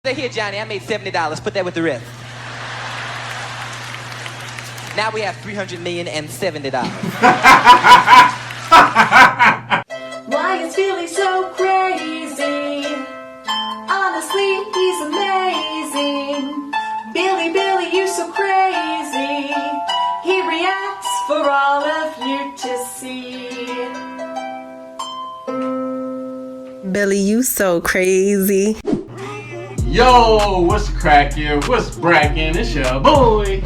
Say, here, Johnny, I made $70. Put that with the rest. Now we have $370. Why is Billy so crazy? Honestly, he's amazing. Billy, you're so crazy. He reacts for all of you to see. Billy, you so crazy. Yo, what's crackin'? What's brackin'? It's your boy,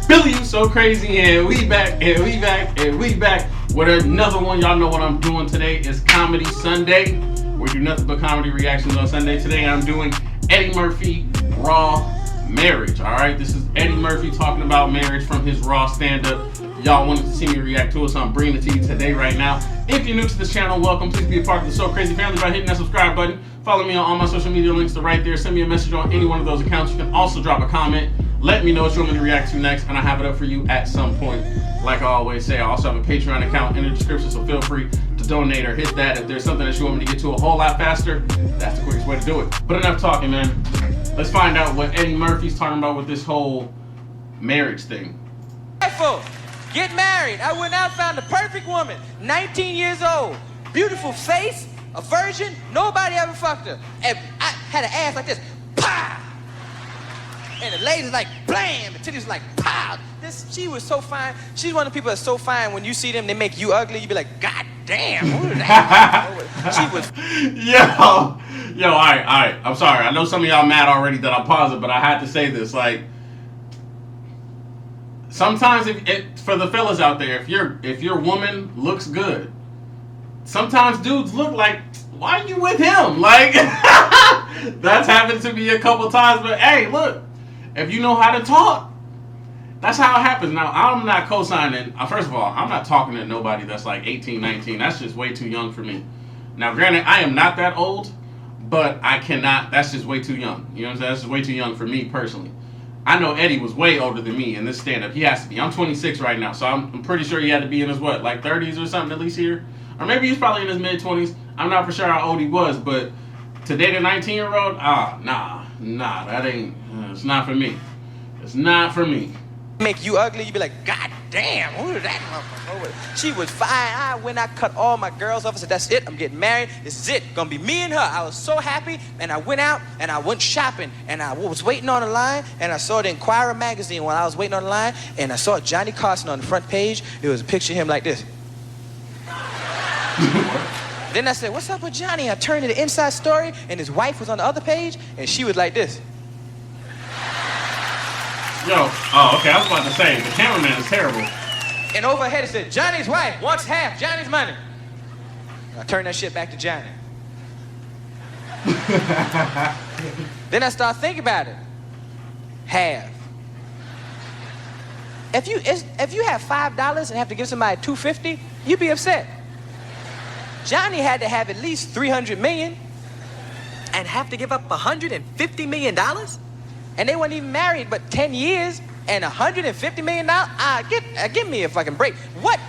Billy, you so crazy, and we back with another one. Y'all know what I'm doing today. It's Comedy Sunday. We do nothing but comedy reactions on Sunday. Today I'm doing Eddie Murphy, Raw Marriage. Alright, this is Eddie Murphy talking about marriage from his Raw stand-up. Y'all wanted to see me react to it, so I'm bringing it to you today right now. If you're new to this channel, welcome. Please be a part of the So Crazy family by hitting that subscribe button. Follow me on all my social media links. They're right there. Send me a message on any one of those accounts. You can also drop a comment. Let me know what you want me to react to next, and I have it up for you at some point. Like I always say, I also have a Patreon account in the description, so feel free to donate or hit that. If there's something that you want me to get to a whole lot faster, that's the quickest way to do it. But enough talking, man. Let's find out what Eddie Murphy's talking about with this whole marriage thing. Get married. I went out and found the perfect woman. 19 years old. Beautiful face. A virgin. Nobody ever fucked her. And I had an ass like this. Pow! And the ladies like blam. The titties like pow. She was so fine. She's one of the people that's so fine when you see them, they make you ugly. You be like, God damn. Who is that? She was. Yo, all right. I'm sorry. I know some of y'all mad already that I paused it, but I had to say this. Like, sometimes for the fellas out there, if your woman looks good, sometimes dudes look like, why are you with him? Like, that's happened to me a couple times. But hey, look, if you know how to talk, that's how it happens. Now, I'm not co-signing. First of all, I'm not talking to nobody that's like 18, 19. That's just way too young for me. Now, granted, I am not that old, but I cannot. That's just way too young. You know what I'm saying? That's just way too young for me personally. I know Eddie was way older than me in this stand-up. He has to be. I'm 26 right now, so I'm pretty sure he had to be in his, what, like 30s or something at least here? Or maybe he's probably in his mid-20s. I'm not for sure how old he was, but to date a 19-year-old, nah, that ain't, it's not for me. It's not for me. Make you ugly, you be like, God damn, who is that motherfucker? She was fine. I cut all my girls off. I said, that's it, I'm getting married. This is it, gonna be me and her. I was so happy, and I went out, and I went shopping, and I was waiting on the line, and I saw the Inquirer magazine while I was waiting on the line, and I saw Johnny Carson on the front page. It was a picture of him like this. Then I said, what's up with Johnny? I turned to the inside story, and his wife was on the other page, and she was like this. Yo, okay, I was about to say, the cameraman is terrible. And overhead it said, Johnny's wife wants half Johnny's money. I turned that shit back to Johnny. Then I started thinking about it. Half. If you have $5 and have to give somebody $250, you'd be upset. Johnny had to have at least $300 million and have to give up $150 million? And they weren't even married but 10 years and $150 million? Give me a fucking break. What?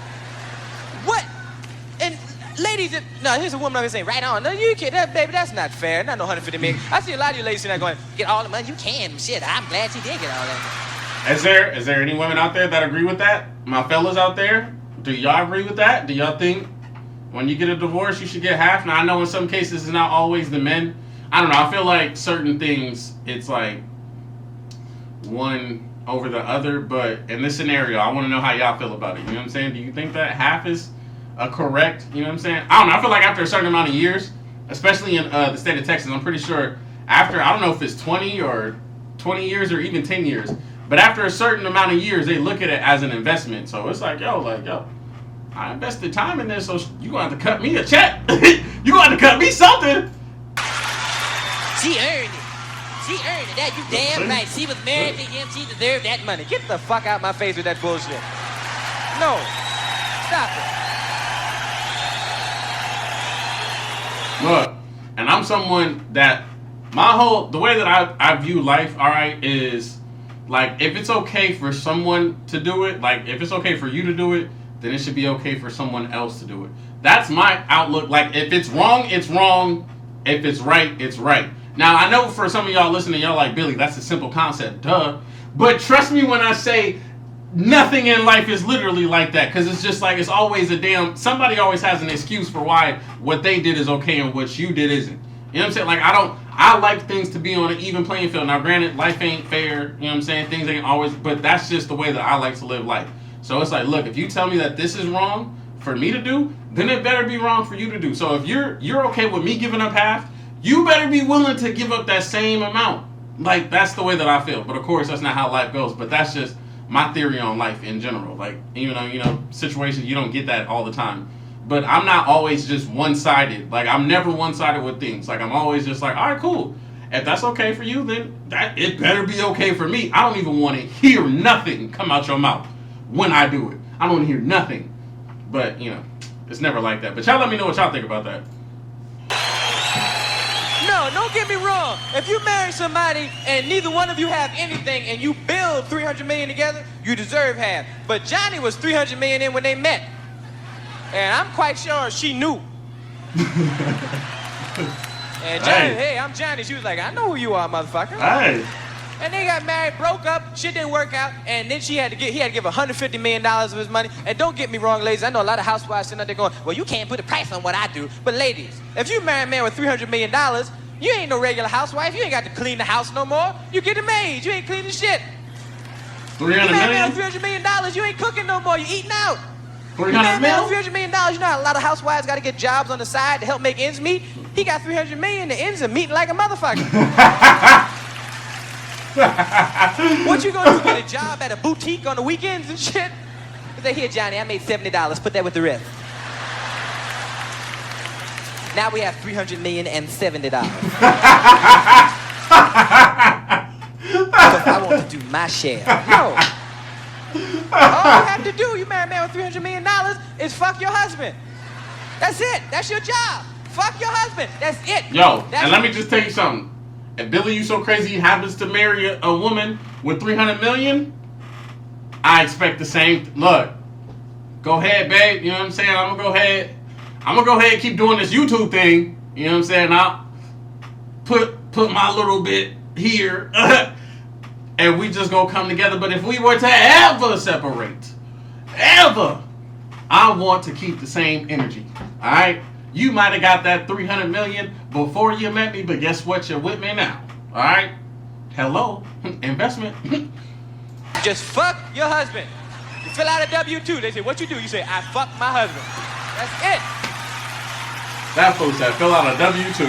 And ladies, no, here's a woman I'm saying, right on. No, you can't, baby, that's not fair. Not no $150 million. I see a lot of you ladies sitting there going, get all the money you can. Shit, I'm glad she did get all that money. Is there any women out there that agree with that? My fellas out there, do y'all agree with that? Do y'all think when you get a divorce, you should get half? Now, I know in some cases it's not always the men. I don't know. I feel like certain things, it's like one over the other, but in this scenario, I want to know how y'all feel about it. You know what I'm saying? Do you think that half is a correct, you know what I'm saying? I don't know. I feel like after a certain amount of years, especially in the state of Texas, I'm pretty sure after, I don't know if it's 20 years or even 10 years, but after a certain amount of years, they look at it as an investment. So it's like, yo, I invested time in this, so you gonna have to cut me a check. You gonna have to cut me something. She earned it. She earned it. That you damn right. She was married to him. She deserved that money. Get the fuck out my face with that bullshit. No. Stop it. Look, and I'm someone that the way that I view life, all right, is like, if it's okay for someone to do it, like if it's okay for you to do it, then it should be okay for someone else to do it. That's my outlook. Like, if it's wrong, it's wrong. If it's right, it's right. Now, I know for some of y'all listening, y'all like, Billy, that's a simple concept, duh. But trust me when I say nothing in life is literally like that, because it's just like, it's always somebody always has an excuse for why what they did is okay and what you did isn't. You know what I'm saying? Like, I like things to be on an even playing field. Now, granted, life ain't fair, you know what I'm saying? Things ain't always, but that's just the way that I like to live life. So it's like, look, if you tell me that this is wrong for me to do, then it better be wrong for you to do. So if you're okay with me giving up half, you better be willing to give up that same amount. Like, that's the way that I feel. But of course, that's not how life goes. But that's just my theory on life in general. Like, even though, you know, situations, you don't get that all the time. But I'm not always just one-sided. Like, I'm never one-sided with things. Like, I'm always just like, all right, cool. If that's okay for you, then it better be okay for me. I don't even want to hear nothing come out your mouth when I do it. I don't want to hear nothing. But, you know, it's never like that. But y'all let me know what y'all think about that. No, don't get me wrong. If you marry somebody and neither one of you have anything and you build $300 million together, you deserve half. But Johnny was $300 million in when they met. And I'm quite sure she knew. And Johnny, hey, I'm Johnny. She was like, I know who you are, motherfucker. Hey. And they got married, broke up, shit didn't work out, and then he had to give $150 million of his money. And don't get me wrong, ladies, I know a lot of housewives sitting out there going, well, you can't put a price on what I do. But ladies, if you marry a man with $300 million, you ain't no regular housewife. You ain't got to clean the house no more. You get a maid. You ain't cleaning shit. $300 million? With $300 million, you ain't cooking no more. You eating out. $300 million? $300 million. You know how a lot of housewives got to get jobs on the side to help make ends meet? He got $300 million. The ends are meeting like a motherfucker. What you gonna do? Get a job at a boutique on the weekends and shit? Say, here, Johnny, I made $70. Put that with the rest. Now we have $300 million and $70. Because I want to do my share. No. All you have to do, you marry a man with $300 million, is fuck your husband. That's it. That's your job. Fuck your husband. That's it. Yo, and let me just tell you something. If Billy You So Crazy happens to marry a woman with $300 million, I expect the same. Look, go ahead, babe. You know what I'm saying? I'm gonna go ahead and keep doing this YouTube thing. You know what I'm saying? I'll put my little bit here, and we just gonna come together. But if we were to ever separate, I want to keep the same energy. All right. You might have got that $300 million before you met me, but guess what? You're with me now. All right? Hello. Investment. Just fuck your husband. You fill out a W-2. They say, what you do? You say, I fuck my husband. That's it. That fool said, fill out a W-2.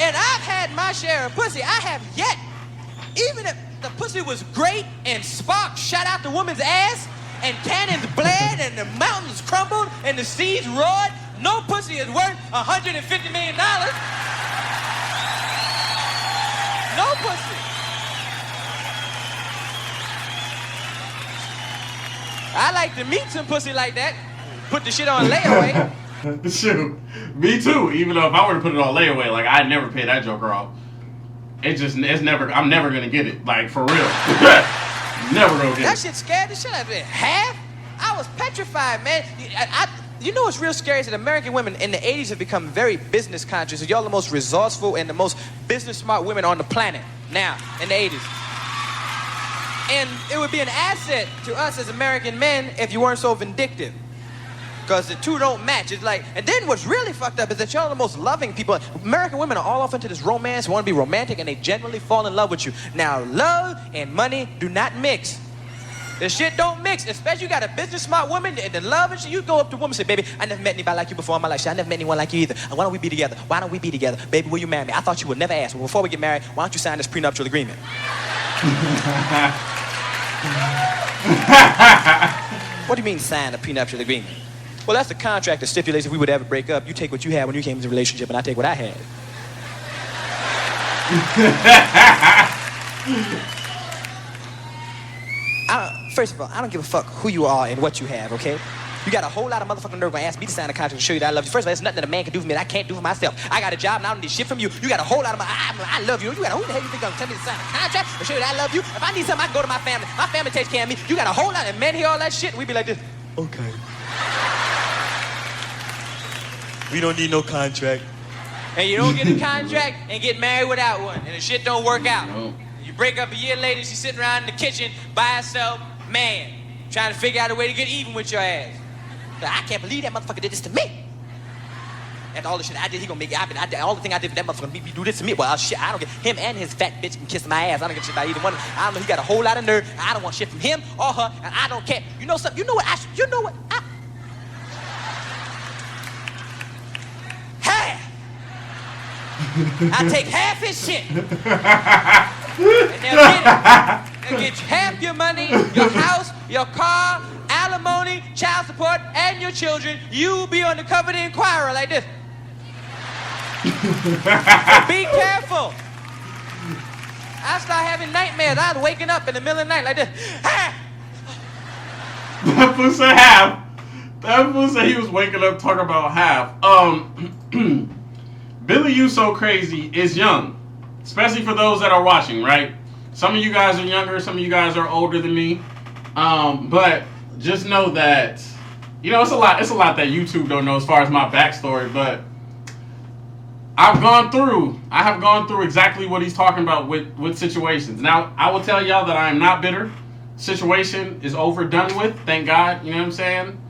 And I've had my share of pussy. I have yet. Even if the pussy was great and sparks shot out the woman's ass, and cannons bled, and the mountains crumbled, and the seas roared, no pussy is worth $150 million. No pussy. I like to meet some pussy like that. Put the shit on layaway. Shoot, me too. Even though if I were to put it on layaway, like, I'd never pay that joker off. I'm never gonna get it. Like, for real. Never gonna get it. That shit scared the shit out of me. Half? I was petrified, man. You know what's real scary is that American women in the 80s have become very business conscious. Y'all the most resourceful and the most business smart women on the planet now, in the 80s. And it would be an asset to us as American men if you weren't so vindictive. Because the two don't match. It's like, and then what's really fucked up is that y'all are the most loving people. American women are all off into this romance, want to be romantic, and they generally fall in love with you. Now, love and money do not mix. The shit don't mix, especially you got a business smart woman and the love and shit. You go up to a woman and say, baby, I never met anybody like you before in my life. I never met anyone like you either. Why don't we be together? Why don't we be together? Baby, will you marry me? I thought you would never ask. Well, before we get married, why don't you sign this prenuptial agreement? What do you mean sign a prenuptial agreement? Well, that's the contract that stipulates if we would ever break up, you take what you had when you came into a relationship and I take what I had. First of all, I don't give a fuck who you are and what you have, okay? You got a whole lot of motherfucking nerve gonna ask me to sign a contract to show you that I love you. First of all, there's nothing that a man can do for me that I can't do for myself. I got a job and I don't need shit from you. You got a whole lot of I love you. You got who the hell you think gonna tell me to sign a contract to show you that I love you? If I need something, I can go to my family. My family takes care of me. You got a whole lot of men hear all that shit and we be like this. Okay. We don't need no contract. And you don't get a contract and get married without one, and the shit don't work out. No. You break up a year later, she's sitting around in the kitchen by herself, man, trying to figure out a way to get even with your ass. Like, I can't believe that motherfucker did this to me. After all the shit I did, he gonna make it. I did all the things I did for that motherfucker make me do this to me. Well, shit, I don't get him and his fat bitch can kiss my ass. I don't get shit by either one. I don't know. He got a whole lot of nerve. I don't want shit from him or her, and I don't care. You know something? You know what? You know what? Half. I take half his shit, and they'll get it. They'll get half your money, your house, your car, alimony, child support, and your children. You'll be on the cover of the Inquirer like this. So be careful. I start having nightmares. I was waking up in the middle of the night like this. Ah! That fool said half. That fool said he was waking up talking about half. Billy You So Crazy is young. Especially for those that are watching, right? Some of you guys are younger, some of you guys are older than me. But just know that, you know, it's a lot that YouTube don't know as far as my backstory, but I have gone through exactly what he's talking about with situations. Now, I will tell y'all that I am not bitter. Situation is over, done with, thank God, you know what I'm saying?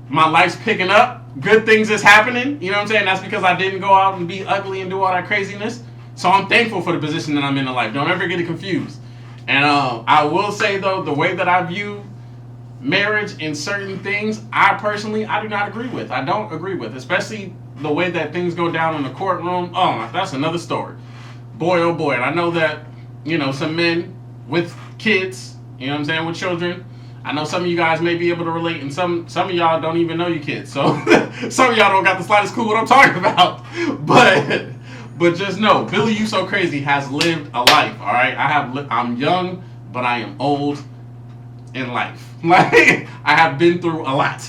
My life's picking up, good things is happening, you know what I'm saying? That's because I didn't go out and be ugly and do all that craziness. So I'm thankful for the position that I'm in life. Don't ever get it confused. And I will say, though, the way that I view marriage and certain things, I do not agree with. I don't agree with, especially the way that things go down in the courtroom. Oh, that's another story. Boy, oh boy. And I know that, you know, some men with kids, you know what I'm saying, with children, I know some of you guys may be able to relate, and some of y'all don't even know your kids. So some of y'all don't got the slightest clue what I'm talking about. But just know, Billy You So Crazy has lived a life, all right? I'm young, but I am old in life. Like, I have been through a lot.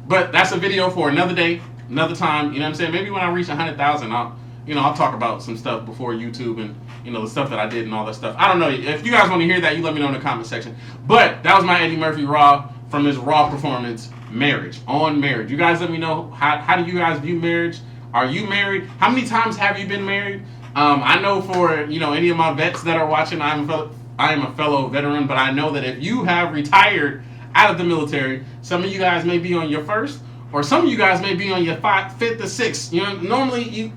But that's a video for another day, another time, you know what I'm saying? Maybe when I reach 100,000, I'll talk about some stuff before YouTube and, you know, the stuff that I did and all that stuff. I don't know. If you guys want to hear that, you let me know in the comment section. But that was my Eddie Murphy Raw from his Raw performance, Marriage. You guys let me know, how do you guys view marriage? Are you married? How many times have you been married? I know for, you know, any of my vets that are watching, I am a fellow veteran, but I know that if you have retired out of the military, some of you guys may be on your first, or some of you guys may be on your fifth or sixth. You know, normally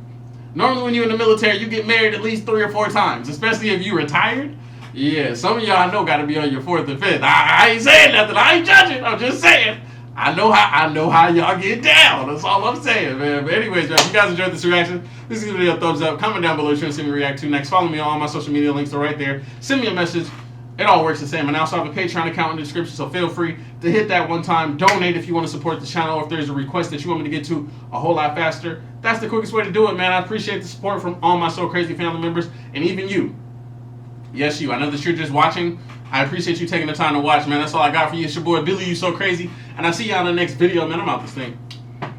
when you're in the military, you get married at least 3 or 4 times, especially if you retired. Yeah, some of y'all I know got to be on your 4th or 5th. I ain't saying nothing. I ain't judging. I'm just saying. I know how y'all get down. That's all I'm saying, man. But anyways, man, if you guys enjoyed this reaction, please give the video a thumbs up. Comment down below what you want to see me react to next. Follow me on all my social media links are right there. Send me a message. It all works the same. And I also have a Patreon account in the description, so feel free to hit that one time. Donate if you want to support the channel, or if there's a request that you want me to get to a whole lot faster. That's the quickest way to do it, man. I appreciate the support from all my So Crazy family members, and even you. Yes, you. I know that you're just watching. I appreciate you taking the time to watch, man. That's all I got for you. It's your boy, Billy You So Crazy, and I'll see you on the next video, man. I'm out this thing.